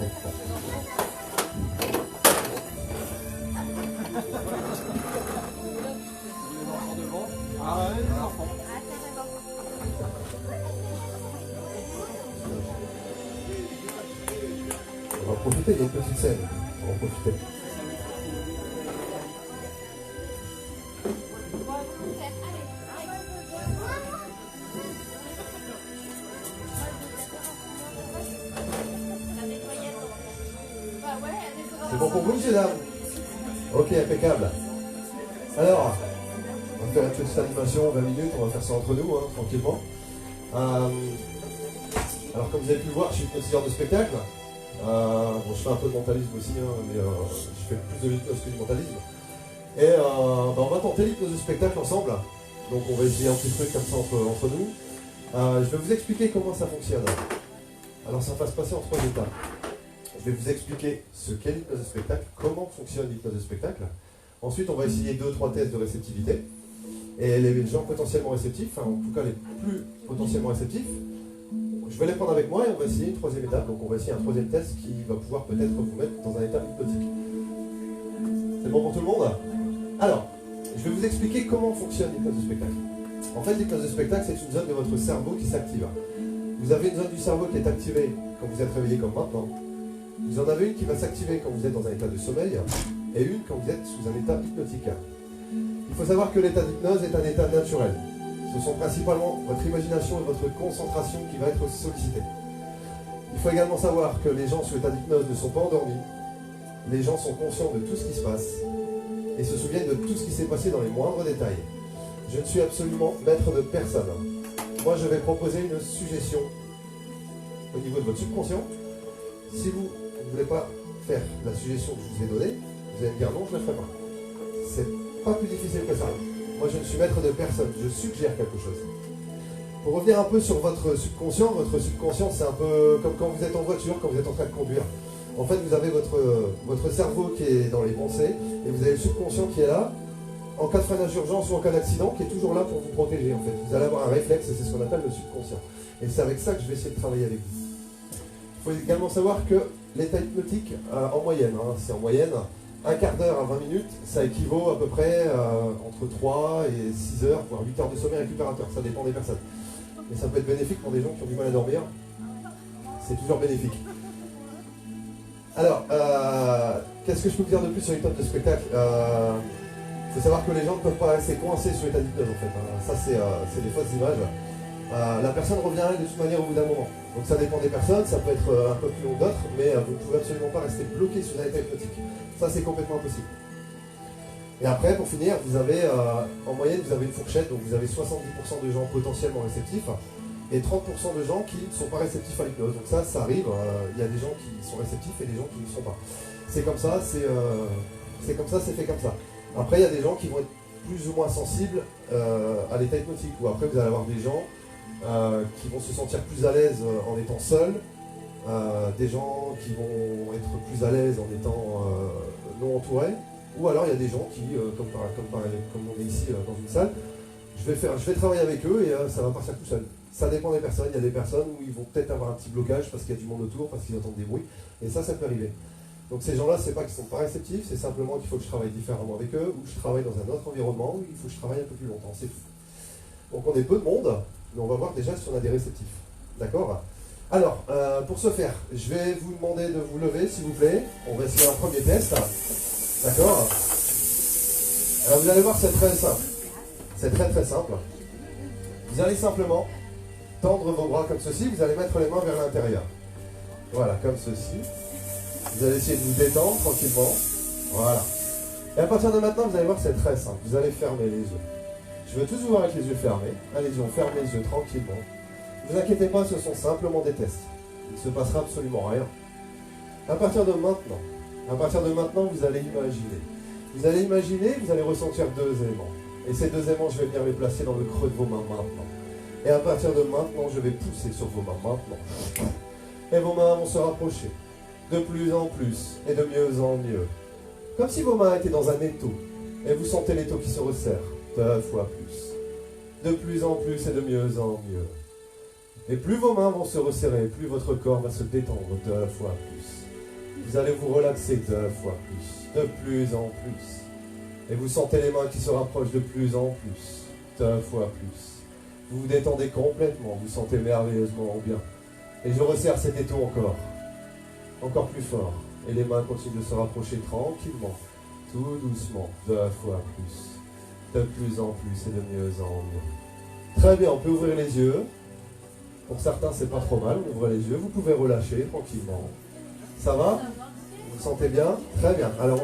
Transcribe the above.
On va profiter d'une petite scène. On va en profiter. C'est bon pour vous, messieurs, dames? Ok, impeccable. Alors, on va faire une petite animation, 20 minutes, on va faire ça entre nous, hein, tranquillement. Alors, comme vous avez pu le voir, je suis hypnotiseur de spectacle. Bon, je fais un peu de mentalisme aussi, hein, mais je fais plus de l'hypnose que du mentalisme. Et on va tenter l'hypnose de spectacle ensemble. Donc, on va essayer un petit truc comme ça entre nous. Je vais vous expliquer comment ça fonctionne. Alors, ça va se passer en 3 étapes. Je vais vous expliquer ce qu'est l'hypnose de spectacle, comment fonctionne l'hypnose de spectacle. Ensuite, on va essayer 2-3 tests de réceptivité. Et les gens potentiellement réceptifs, enfin, en tout cas les plus potentiellement réceptifs, je vais les prendre avec moi et on va essayer une 3e étape. Donc on va essayer un 3e test qui va pouvoir peut-être vous mettre dans un état hypnotique. C'est bon pour tout le monde? Alors, je vais vous expliquer comment fonctionne l'hypnose de spectacle. En fait, l'hypnose de spectacle, c'est une zone de votre cerveau qui s'active. Vous avez une zone du cerveau qui est activée quand vous êtes réveillé comme maintenant. Vous en avez une qui va s'activer quand vous êtes dans un état de sommeil et une quand vous êtes sous un état hypnotique. Il faut savoir que l'état d'hypnose est un état naturel. Ce sont principalement votre imagination et votre concentration qui va être sollicitée. Il faut également savoir que les gens sous état d'hypnose ne sont pas endormis. Les gens sont conscients de tout ce qui se passe et se souviennent de tout ce qui s'est passé dans les moindres détails. Je ne suis absolument maître de personne. Moi, je vais proposer une suggestion au niveau de votre subconscient. Si vous ne voulez pas faire la suggestion que je vous ai donnée, vous allez me dire non, je ne la ferai pas. C'est pas plus difficile que ça. Moi, je ne suis maître de personne, je suggère quelque chose. Pour revenir un peu sur votre subconscient c'est un peu comme quand vous êtes en voiture, quand vous êtes en train de conduire. En fait, vous avez votre cerveau qui est dans les pensées, et vous avez le subconscient qui est là, en cas de freinage d'urgence ou en cas d'accident, qui est toujours là pour vous protéger, en fait. Vous allez avoir un réflexe, et c'est ce qu'on appelle le subconscient. Et c'est avec ça que je vais essayer de travailler avec vous. Il faut également savoir que l'état hypnotique, en moyenne, c'est en moyenne, un quart d'heure à 20 minutes, ça équivaut à peu près entre 3 et 6 heures, voire 8 heures de sommeil récupérateur. Ça dépend des personnes. Mais ça peut être bénéfique pour des gens qui ont du mal à dormir. C'est toujours bénéfique. Alors, qu'est-ce que je peux vous dire de plus sur l'hypnose de spectacle? Il faut savoir que les gens ne peuvent pas rester coincés sur l'état d'hypnose, en fait. Ça, c'est des fausses images. La personne revient de toute manière au bout d'un moment. Donc ça dépend des personnes, ça peut être un peu plus long que d'autres, mais vous ne pouvez absolument pas rester bloqué sur un état hypnotique. Ça, c'est complètement impossible. Et après, pour finir, vous avez, en moyenne, vous avez une fourchette, donc vous avez 70% de gens potentiellement réceptifs et 30% de gens qui ne sont pas réceptifs à l'hypnose. Donc ça arrive, il y a des gens qui sont réceptifs et des gens qui ne le sont pas. C'est comme ça, c'est comme ça, c'est fait comme ça. Après, il y a des gens qui vont être plus ou moins sensibles à l'état hypnotique, ou après, vous allez avoir des gens qui vont se sentir plus à l'aise en étant seuls, des gens qui vont être plus à l'aise en étant non entourés, ou alors il y a des gens qui, comme on est ici dans une salle, je vais travailler avec eux et ça va partir tout seul. Ça dépend des personnes. Il y a des personnes où ils vont peut-être avoir un petit blocage parce qu'il y a du monde autour, parce qu'ils entendent des bruits, et ça peut arriver. Donc ces gens-là, c'est pas qu'ils sont pas réceptifs, c'est simplement qu'il faut que je travaille différemment avec eux, ou que je travaille dans un autre environnement, ou il faut que je travaille un peu plus longtemps, c'est tout. Donc on est peu de monde, mais on va voir déjà si on a des réceptifs. D'accord? Alors, pour ce faire, je vais vous demander de vous lever, s'il vous plaît. On va essayer un premier test. D'accord? Alors vous allez voir, c'est très simple. C'est très très simple. Vous allez simplement tendre vos bras comme ceci, vous allez mettre les mains vers l'intérieur. Voilà, comme ceci. Vous allez essayer de vous détendre tranquillement. Voilà. Et à partir de maintenant, vous allez voir, c'est très simple. Vous allez fermer les yeux. Je veux tous vous voir avec les yeux fermés. Allez-y, on ferme les yeux tranquillement. Ne vous inquiétez pas, ce sont simplement des tests. Il ne se passera absolument rien. À partir de maintenant, vous allez imaginer. Vous allez imaginer, vous allez ressentir 2 éléments. Et ces 2 éléments, je vais venir les placer dans le creux de vos mains maintenant. Et à partir de maintenant, je vais pousser sur vos mains maintenant. Et vos mains vont se rapprocher. De plus en plus, et de mieux en mieux. Comme si vos mains étaient dans un étau. Et vous sentez l'étau qui se resserre 2 fois plus. De plus en plus, et de mieux en mieux. Et plus vos mains vont se resserrer, plus votre corps va se détendre 2 fois plus. Vous allez vous relaxer 2 fois plus, de plus en plus. Et vous sentez les mains qui se rapprochent de plus en plus, 2 fois plus. Vous vous détendez complètement, vous sentez merveilleusement bien. Et je resserre cet étau encore plus fort. Et les mains continuent de se rapprocher tranquillement, tout doucement, 2 fois plus, de plus en plus et de mieux en mieux. Très bien, on peut ouvrir les yeux. Pour certains, c'est pas trop mal, on ouvre les yeux. Vous pouvez relâcher tranquillement. Ça va? Vous vous sentez bien? Très bien. Alors,